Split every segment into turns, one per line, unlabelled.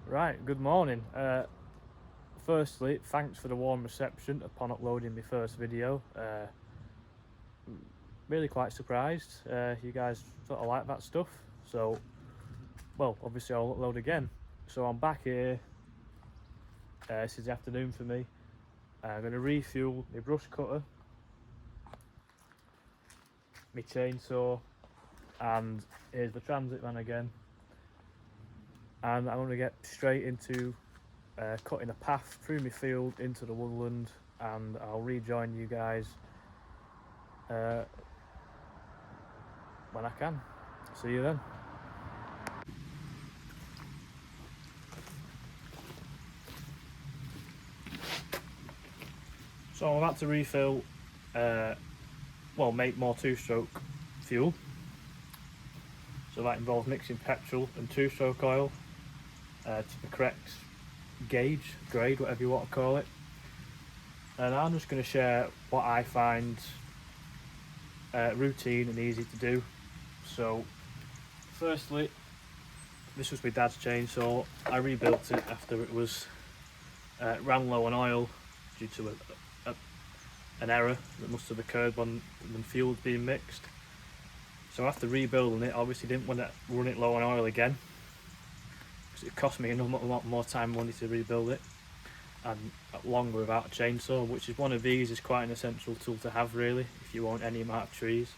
Right, good morning. Firstly, thanks for the warm reception upon uploading my first video. Really quite surprised. You guys sort of like that stuff. So, well, obviously I'll upload again. So I'm back here. This is the afternoon for me. I'm going to refuel my brush cutter, my chainsaw, and here's the transit van again. And I'm going to get straight into cutting a path through my field into the woodland, and I'll rejoin you guys when I can. See you then. So I'm about to refill, make more two-stroke fuel. So that involves mixing petrol and two-stroke oil to the correct gauge, grade, whatever you want to call it. And I'm just going to share what I find routine and easy to do. So firstly, this was my dad's chainsaw. I rebuilt it after it was ran low on oil due to an error that must have occurred when fuel was being mixed. So after rebuilding it, I obviously didn't want to run it low on oil again, because it cost me a lot more time and money to rebuild it, and longer without a chainsaw, which is one of these is quite an essential tool to have really if you want any amount of trees.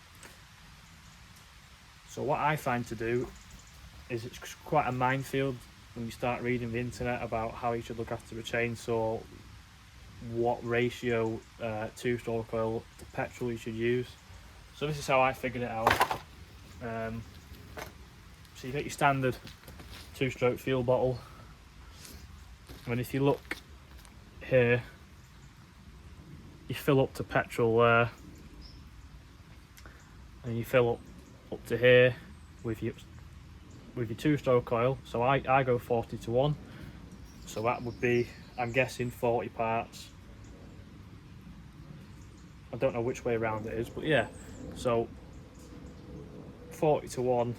So what I find to do is, it's quite a minefield when you start reading the internet about how you should look after a chainsaw, what ratio two-stroke oil to petrol you should use. So this is how I figured it out. So you get your standard two-stroke fuel bottle, and if you look here, you fill up to petrol there, and you fill up to here with your two-stroke oil. So I go 40:1, so that would be, I'm guessing, 40 parts. I don't know which way around it is, but yeah, so 40:1.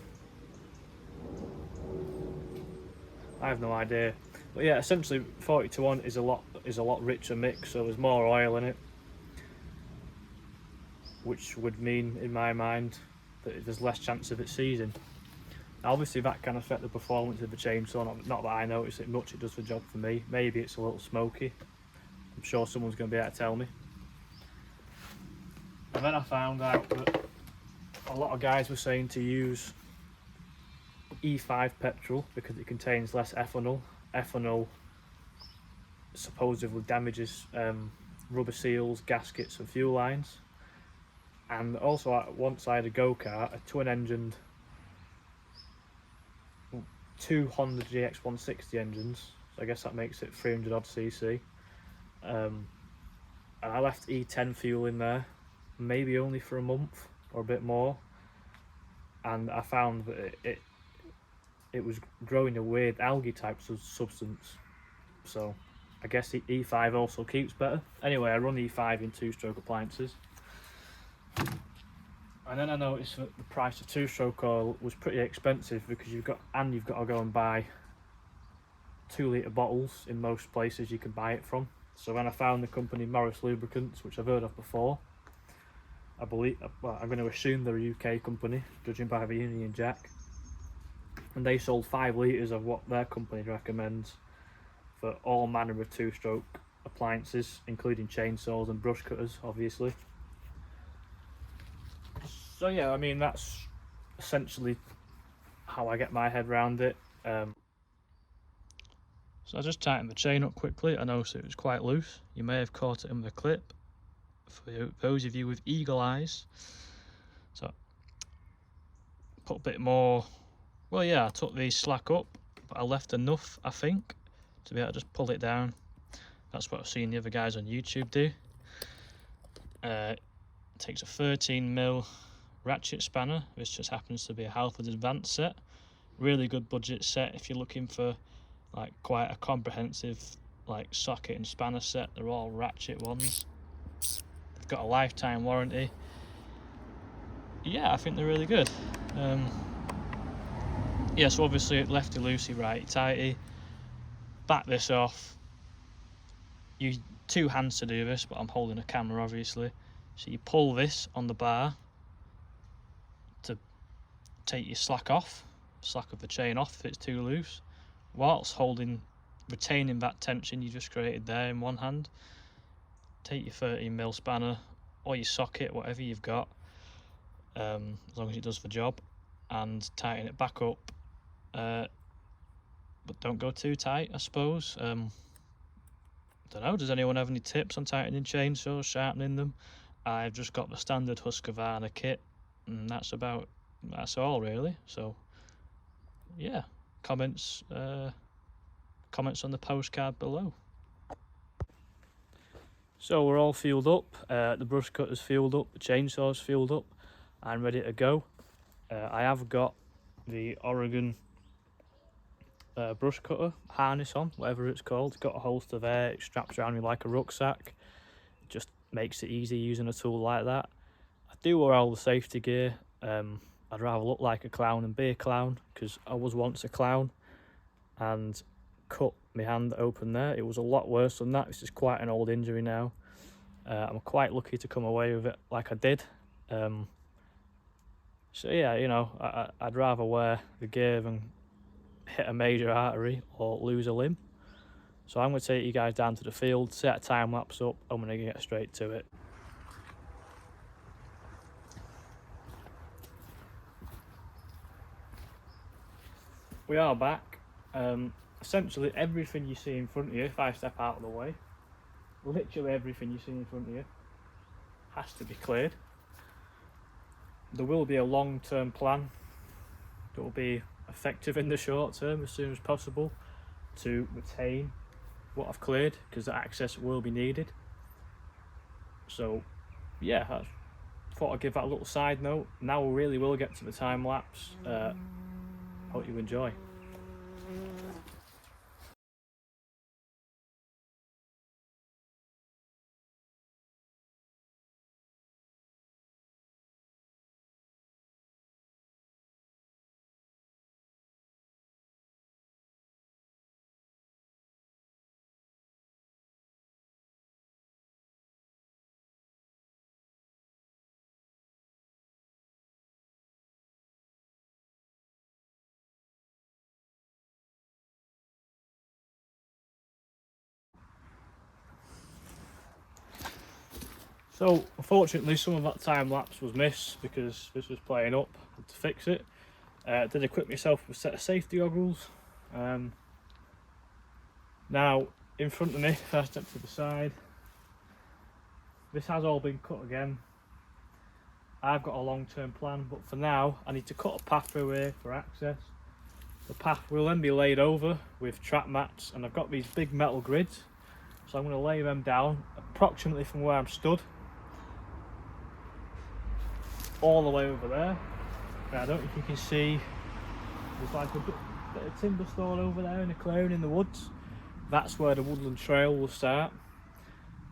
I have no idea, but yeah, essentially 40:1 is a lot richer mix, so there's more oil in it, which would mean, in my mind, that there's less chance of it seizing. Now, obviously that can affect the performance of the chainsaw, not that I notice it much. It does the job for me. Maybe it's a little smoky. I'm sure someone's going to be able to tell me. And then I found out that a lot of guys were saying to use E5 petrol because it contains less ethanol. Ethanol supposedly damages rubber seals, gaskets and fuel lines. And also, once I had a go-kart, a twin-engined 2 Honda GX160 engines, so I guess that makes it 300 odd cc. And I left E10 fuel in there, maybe only for a month or a bit more, and I found that it was growing a weird algae type substance. So I guess the E5 also keeps better. Anyway, I run E5 in two-stroke appliances. And then I noticed that the price of two-stroke oil was pretty expensive, because you've got to go and buy 2-litre bottles in most places you can buy it from. So when I found the company Morris Lubricants, which I've heard of before, I believe, well, I'm going to assume they're a UK company, judging by the Union Jack, and they sold 5 litres of what their company recommends for all manner of two-stroke appliances, including chainsaws and brush cutters, obviously. So yeah, I mean, that's essentially how I get my head around it. So I just tightened the chain up quickly. I noticed it was quite loose. You may have caught it in the clip, for those of you with eagle eyes. So put a bit more, well yeah, I took the slack up, but I left enough, I think, to be able to just pull it down. That's what I've seen the other guys on YouTube do. It takes a 13mm ratchet spanner. This just happens to be a Halford Advanced set. Really good budget set if you're looking for like quite a comprehensive like socket and spanner set. They're all ratchet ones. They've got a lifetime warranty. Yeah, I think they're really good. Yeah, so obviously lefty loosey, righty tighty. back this off. Use 2 hands to do this, but I'm holding a camera obviously. So you pull this on the bar to take your slack off, slack of the chain off if it's too loose, whilst retaining that tension you just created there in one hand. Take your 13mm spanner or your socket, whatever you've got, as long as it does the job, and tighten it back up, but don't go too tight, I suppose. Don't know, does anyone have any tips on tightening chainsaws, sharpening them? I've just got the standard Husqvarna kit, and that's all really. So yeah, comments on the postcard below. So we're all fueled up, the brush cutter's fueled up, the chainsaw's fueled up, I'm ready to go. I have got the Oregon brush cutter harness on, whatever it's called. It's got a holster there, it straps around me like a rucksack. It just makes it easy using a tool like that. I do wear all the safety gear. I'd rather look like a clown and be a clown, because I was once a clown and cut my hand open there. It was a lot worse than that. This is quite an old injury now. I'm quite lucky to come away with it like I did. So yeah, you know, I'd rather wear the gear than hit a major artery or lose a limb. So I'm going to take you guys down to the field, set a time lapse up, I'm going to get straight to it. We are back. Essentially everything you see in front of you, if I step out of the way, literally everything you see in front of you has to be cleared. There will be a long-term plan that will be effective in the short term as soon as possible to retain what I've cleared, because the access will be needed. So yeah, I thought I'd give that a little side note. Now we really will get to the time lapse. Hope you enjoy. So unfortunately some of that time lapse was missed because this was playing up. I had to fix it. Did equip myself with a set of safety goggles. Now in front of me, if I step to the side, this has all been cut again. I've got a long-term plan, but for now I need to cut a path through here for access. The path will then be laid over with trap mats, and I've got these big metal grids, so I'm going to lay them down approximately from where I'm stood all the way over there. Now, I don't know if you can see, there's like a bit of timber store over there in a clearing in the woods. That's where the woodland trail will start,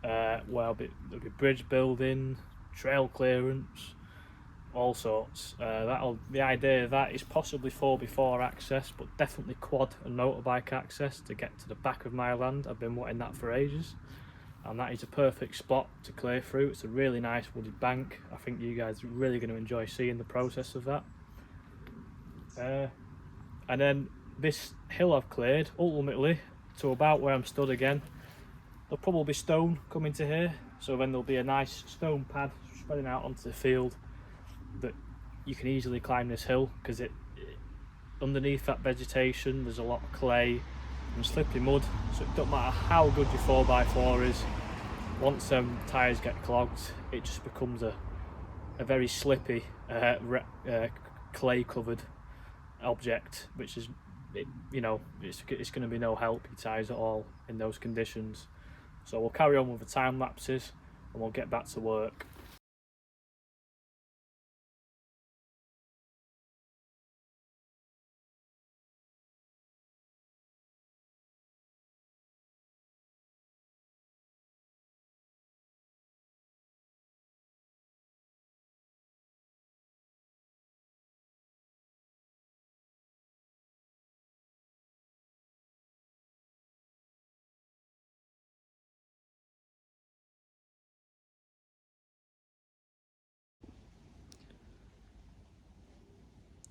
where there'll be bridge building, trail clearance, all sorts. The idea of that is possibly 4x4 access, but definitely quad and motorbike access to get to the back of my land. I've been wanting that for ages, and that is a perfect spot to clear through. It's a really nice wooded bank. I think you guys are really going to enjoy seeing the process of that. And then this hill I've cleared, ultimately to about where I'm stood again, there'll probably be stone coming to here, so then there'll be a nice stone pad spreading out onto the field that you can easily climb this hill, because underneath that vegetation there's a lot of clay and slippery mud, so it doesn't matter how good your 4x4 is, once them tyres get clogged it just becomes a very slippy clay covered object, which is, you know, it's going to be no help your tyres at all in those conditions. So we'll carry on with the time lapses and we'll get back to work.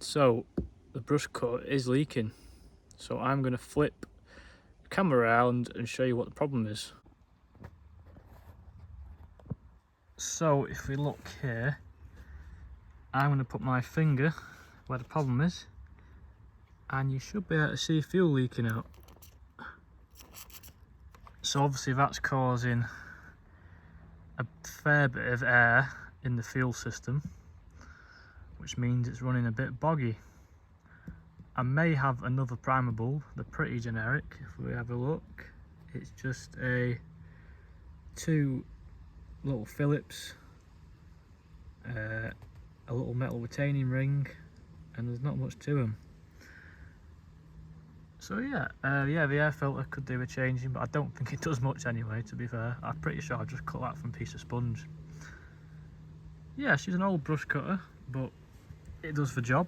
So the brush cutter is leaking, so I'm going to flip the camera around and show you what the problem is. So if we look here, I'm going to put my finger where the problem is, and you should be able to see fuel leaking out. So obviously that's causing a fair bit of air in the fuel system, which means it's running a bit boggy. I may have another primer bulb. They're pretty generic. If we have a look, it's just two little Phillips, a little metal retaining ring, and there's not much to them. So yeah, the air filter could do with changing, but I don't think it does much anyway, to be fair. I'm pretty sure I just cut that from a piece of sponge. Yeah, she's an old brush cutter, but it does the job.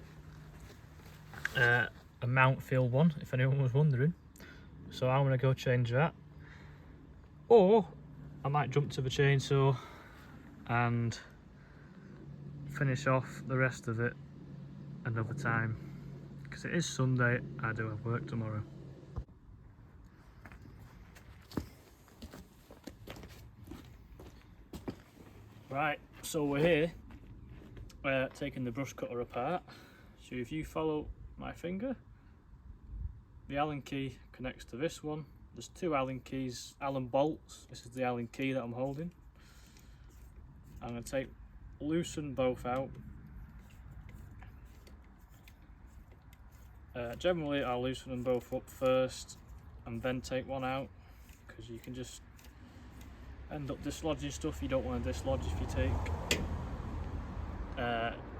A Mountfield one, if anyone was wondering. So I'm going to go change that. Or I might jump to the chainsaw and finish off the rest of it another time. Because it is Sunday, I do have work tomorrow. Right, so we're here taking the brush cutter apart. So if you follow my finger, the Allen key connects to this one. There's two Allen keys, Allen bolts. This is the Allen key that I'm holding. I'm going to loosen both out. Generally I'll loosen them both up first and then take one out, because you can just end up dislodging stuff you don't want to dislodge if you take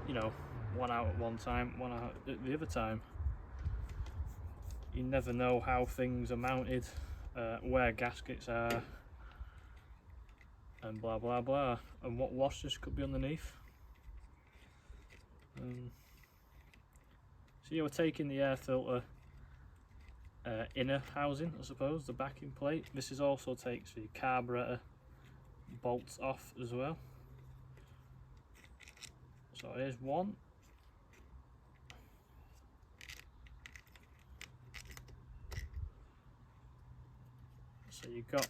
you know, one out at one time, one out at the other time. You never know how things are mounted, where gaskets are, and blah blah blah, and what washers could be underneath. So yeah, we're taking the air filter inner housing, I suppose, the backing plate. This is also takes the carburetor bolts off as well. So here's one. So you've got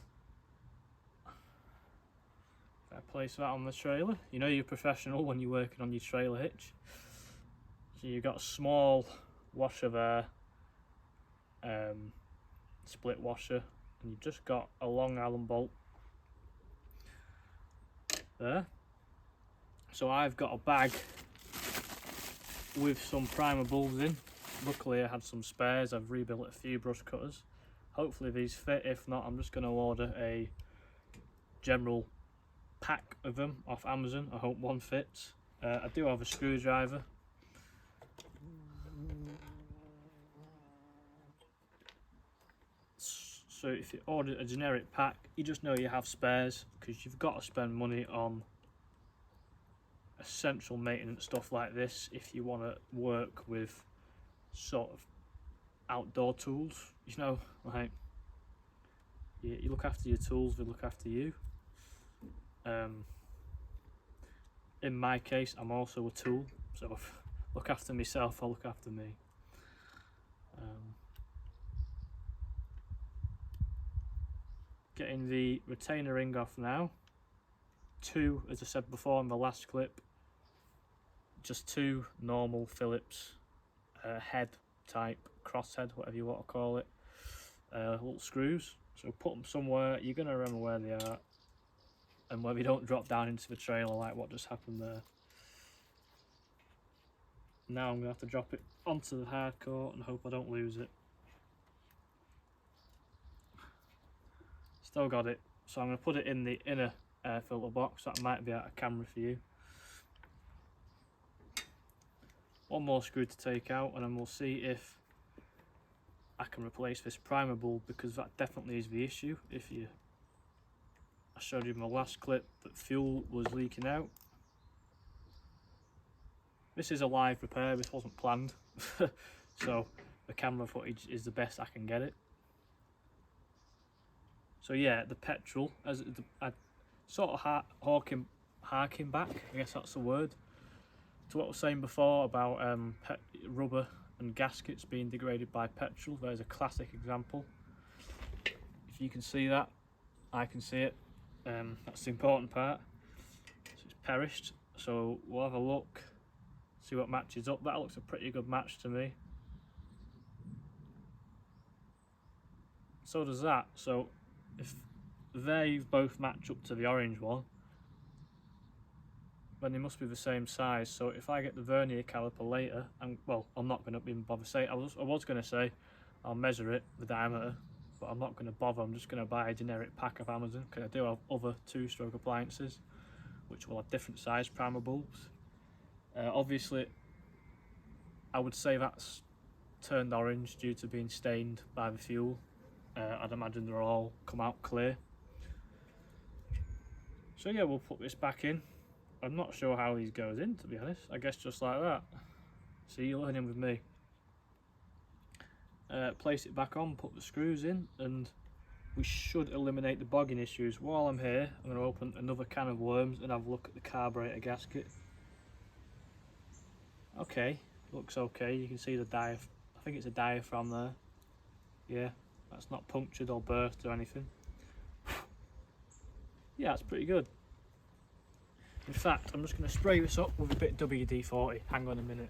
a place that on the trailer. You know you're professional when you're working on your trailer hitch. So you've got a small washer there, split washer, and you've just got a long Allen bolt there. So I've got a bag with some primer bulbs in. Luckily I had some spares. I've rebuilt a few brush cutters. Hopefully these fit. If not, I'm just going to order a general pack of them off Amazon. I hope one fits. I do have a screwdriver. So if you order a generic pack, you just know you have spares, because you've got to spend money on essential maintenance stuff like this if you want to work with sort of outdoor tools. You know, like you look after your tools, they look after you. In my case, I'm also a tool, so if I look after myself, I look after me. Getting the retainer ring off now. Two, as I said before in the last clip, just two normal Phillips head type, cross head, whatever you want to call it, little screws. So put them somewhere, you're going to remember where they are, and where they don't drop down into the trailer like what just happened there. Now I'm going to have to drop it onto the hardcore and hope I don't lose it. Still got it, so I'm going to put it in the inner air filter box. That might be out of camera for you. One more screw to take out, and then we'll see if I can replace this primer bulb, because that definitely is the issue. I showed you in my last clip that fuel was leaking out. This is a live repair, this wasn't planned. So the camera footage is the best I can get it. So yeah, the petrol, I sort of harking back, I guess that's the word. to what I was saying before about rubber and gaskets being degraded by petrol, there's a classic example. If you can see that, I can see it. That's the important part. So it's perished, so we'll have a look, see what matches up. That looks a pretty good match to me. So does that. So if they both match up to the orange one, then they must be the same size. So if I get the vernier caliper later, and well, I'm not going to even bother saying. I was going to say I'll measure it, the diameter, but I'm not going to bother. I'm just going to buy a generic pack of Amazon, because I do have other two-stroke appliances which will have different size primer bulbs. Obviously, I would say that's turned orange due to being stained by the fuel. I'd imagine they'll all come out clear. So yeah, we'll put this back in. I'm not sure how these goes in, to be honest. I guess just like that. See, you're learning with me. Place it back on, put the screws in, and we should eliminate the bogging issues. While I'm here, I'm going to open another can of worms and have a look at the carburetor gasket. Okay, looks okay. You can see the I think it's a diaphragm there. Yeah, that's not punctured or burst or anything. Yeah, that's pretty good. In fact, I'm just going to spray this up with a bit of WD-40. Hang on a minute.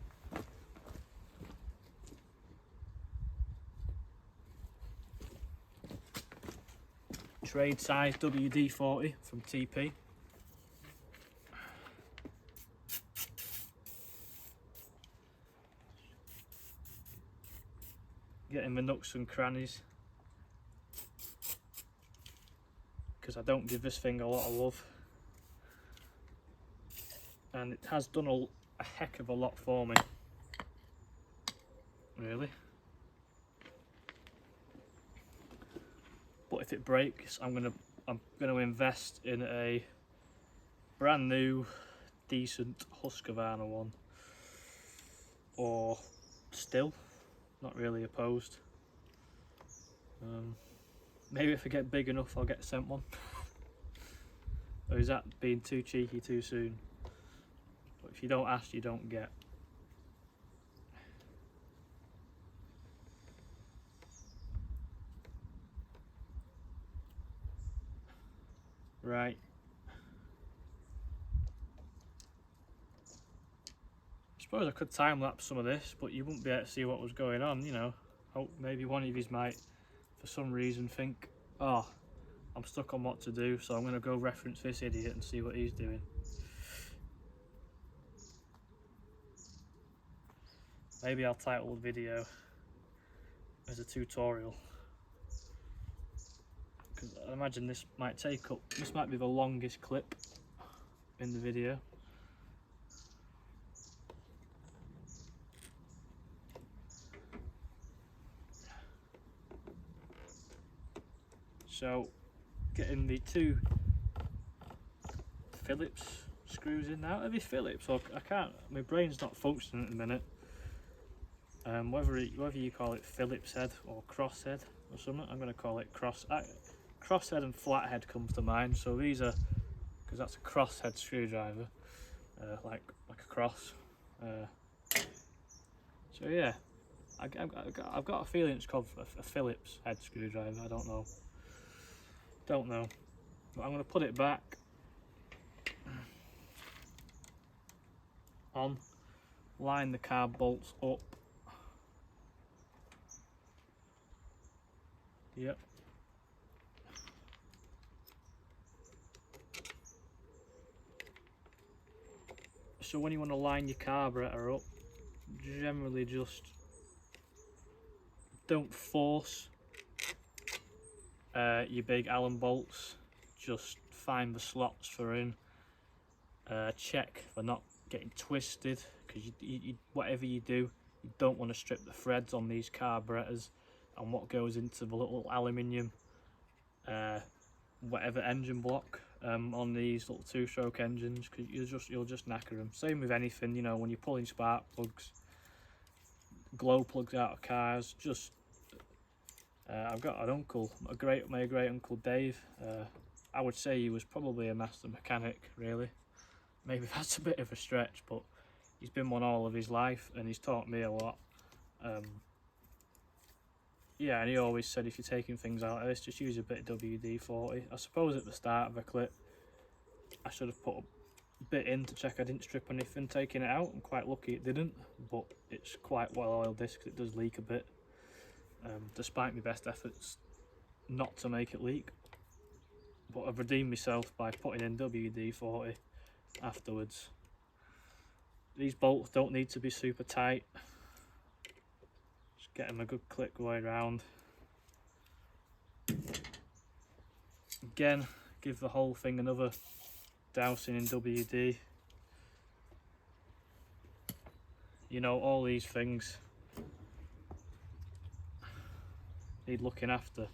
Trade size WD-40 from TP. Getting the nooks and crannies, because I don't give this thing a lot of love, and it has done a heck of a lot for me, really. But if it breaks, I'm gonna invest in a brand new, decent Husqvarna one, or still. Not really opposed. Maybe if I get big enough, I'll get sent one. Or is that being too cheeky too soon? But if you don't ask, you don't get. Right. I suppose I could time lapse some of this, but you wouldn't be able to see what was going on, you know. Hope maybe one of you might, for some reason, think, oh, I'm stuck on what to do, so I'm going to go reference this idiot and see what he's doing. Maybe I'll title the video as a tutorial, because I imagine this might be the longest clip in the video. So, getting the two Phillips screws in now. Are they Phillips? Or I can't. My brain's not functioning at the minute. Whether you call it Phillips head or cross head or something, I'm going to call it cross head and flat head comes to mind. So these are, because that's a cross head screwdriver, like a cross. So yeah, I've got a feeling it's called a Phillips head screwdriver. I don't know. But I'm going to put it back on, line the carb bolts up. Yep. So when you want to line your carburetor up, generally just don't force your big Allen bolts, just find the slots for in, check they're not getting twisted, because you whatever you do, you don't want to strip the threads on these carburetors and what goes into the little aluminium whatever engine block on these little two-stroke engines, because you'll just knacker them. Same with anything, you know, when you're pulling spark plugs, glow plugs out of cars. Just I've got an uncle, my great uncle Dave. I would say he was probably a master mechanic, really. Maybe that's a bit of a stretch, but He's been one all of his life and he's taught me a lot. Yeah, and he always said if you're taking things out of this, just use a bit of WD-40. I suppose at the start of a clip I should have put a bit in to check I didn't strip anything taking it out. I'm quite lucky it didn't, but it's quite well oiled this because it does leak a bit, despite my best efforts not to make it leak. But I've redeemed myself by putting in WD-40 afterwards. These bolts don't need to be super tight, just get them a good click going round. Again, give the whole thing another dousing in WD. You know, all these things need looking after.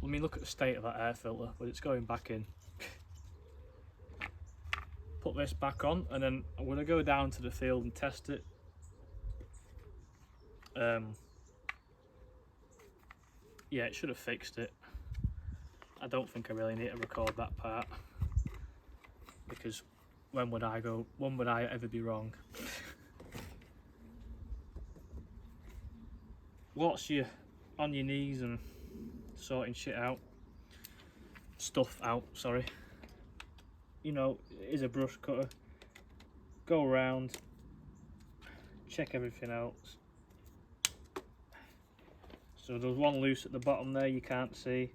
I mean, look at the state of that air filter, but it's going back in. Put this back on, and then I'm going to go down to the field and test it. Yeah, it should have fixed it. I don't think I really need to record that part, because when would I ever be wrong? Whilst you're on your knees and sorting stuff out, sorry, you know, it is a brush cutter. Go around, check everything else. So there's one loose at the bottom there you can't see,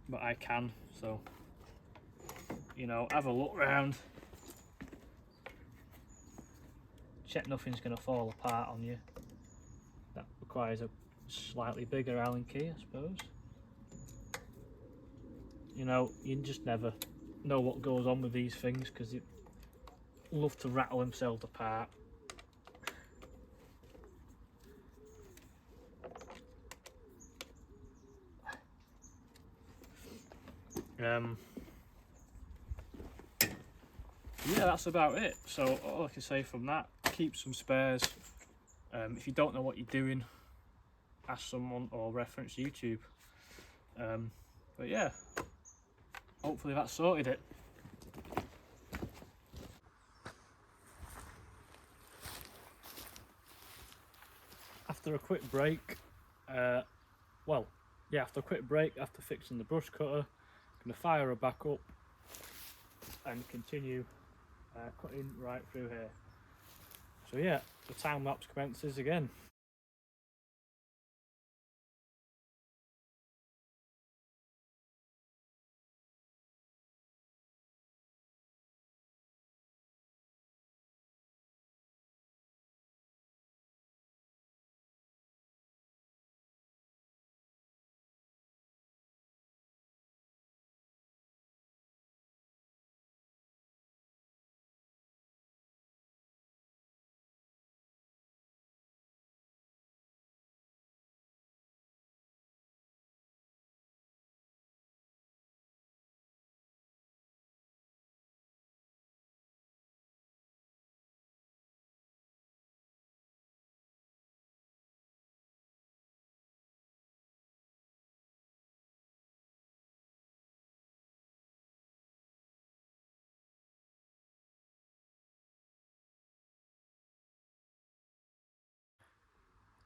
but I can, so, you know, have a look round, check nothing's going to fall apart on you. That requires a slightly bigger Allen key, I suppose. You know, you just never know what goes on with these things because they love to rattle themselves apart. Yeah, that's about it. So all I can say from that, keep some spares. If you don't know what you're doing, ask someone or reference YouTube. But yeah, hopefully that sorted it. After a quick break, after a quick break after fixing the brush cutter, I'm going to fire her back up and continue cutting right through here. So yeah, the time lapse commences again.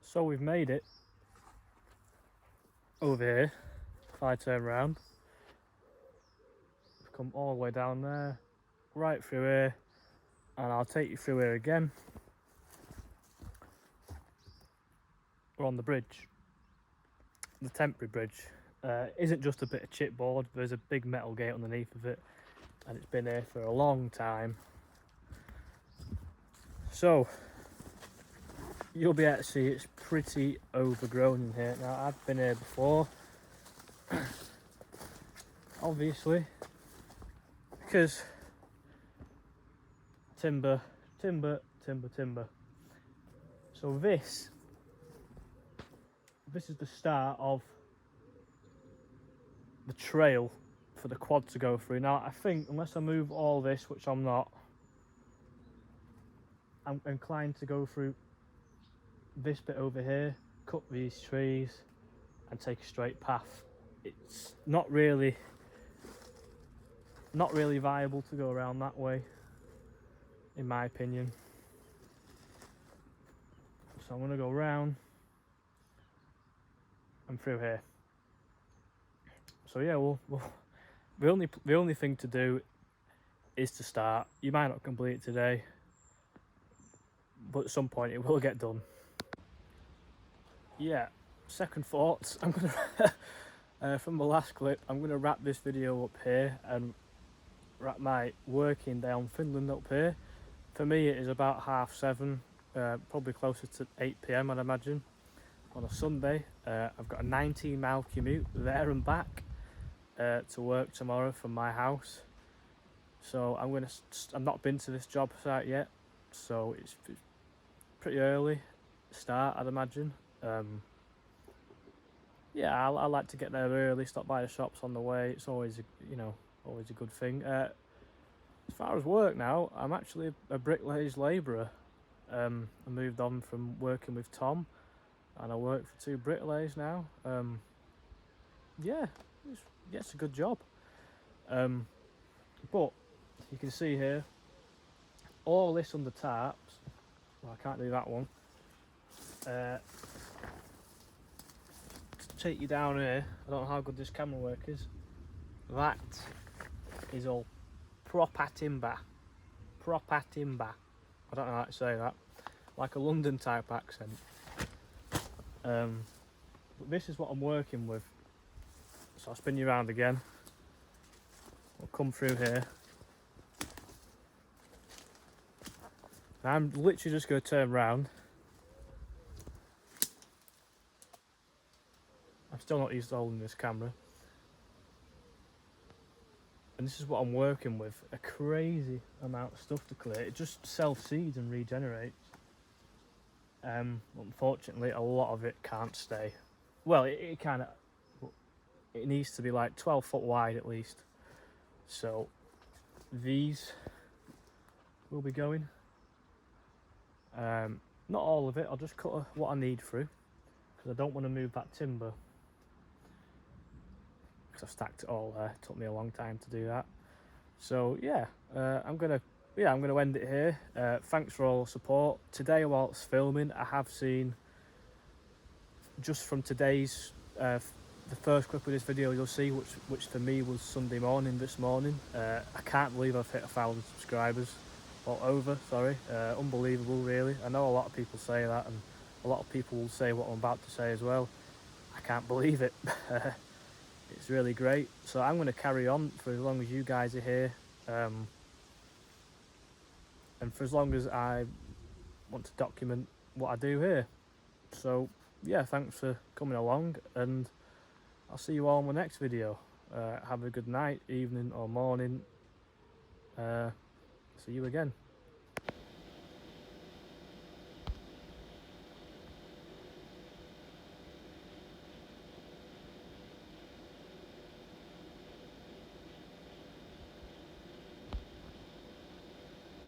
So we've made it over here. If I turn around, we've come all the way down there, right through here, and I'll take you through here again. We're on the bridge, the temporary bridge. Isn't just a bit of chipboard, there's a big metal gate underneath of it, and it's been here for a long time. So you'll be able to see it's pretty overgrown in here. Now I've been here before, obviously, because timber. So this is the start of the trail for the quad to go through. Now I think, unless I move all this, which I'm not, I'm inclined to go through this bit over here, cut these trees and take a straight path. It's not really not really viable to go around that way, in my opinion. So I'm going to go round and through here. So yeah, the only thing to do is to start. You might not complete it today, but at some point it will get done. Yeah, second thoughts. I'm gonna from the last clip, I'm gonna wrap this video up here and wrap my working day on Finland up here. For me, it is about 7:30, probably closer to 8 PM, I'd imagine, on a Sunday. I've got a 19-mile commute there and back to work tomorrow from my house. So I've not been to this job site yet, so it's pretty early start, I'd imagine. Yeah, I like to get there early, stop by the shops on the way. It's always always a good thing. As far as work now, I'm actually a bricklayer's labourer. I moved on from working with Tom, and I work for 2 bricklayers now. Yeah, it's a good job. But you can see here, all this under tarps. Well, I can't do that one. To take you down here, I don't know how good this camera work is. That is all proper timber. Proper timber. I don't know how to say that. Like a London type accent. But this is what I'm working with. So I'll spin you around again. We'll come through here. Now I'm literally just going to turn around. I'm still not used to holding this camera. And this is what I'm working with. A crazy amount of stuff to clear. It just self-seeds and regenerates. Unfortunately, a lot of it can't stay. Well, it kind of... It needs to be like 12 foot wide at least. So these will be going. Not all of it. I'll just cut what I need through, because I don't want to move that timber. Because I've stacked it all there. It took me a long time to do that. So yeah, I'm gonna end it here. Thanks for all the support. Today whilst filming, I have seen, just from today's the first clip of this video you'll see, which for me was Sunday morning this morning. I can't believe I've hit 1,000 subscribers, or over, sorry. Unbelievable, really. I know a lot of people say that, and a lot of people will say what I'm about to say as well. I can't believe it. It's really great. So I'm going to carry on for as long as you guys are here, and for as long as I want to document what I do here. So yeah, thanks for coming along, and I'll see you all in the next video. Have a good night, evening or morning. See you again.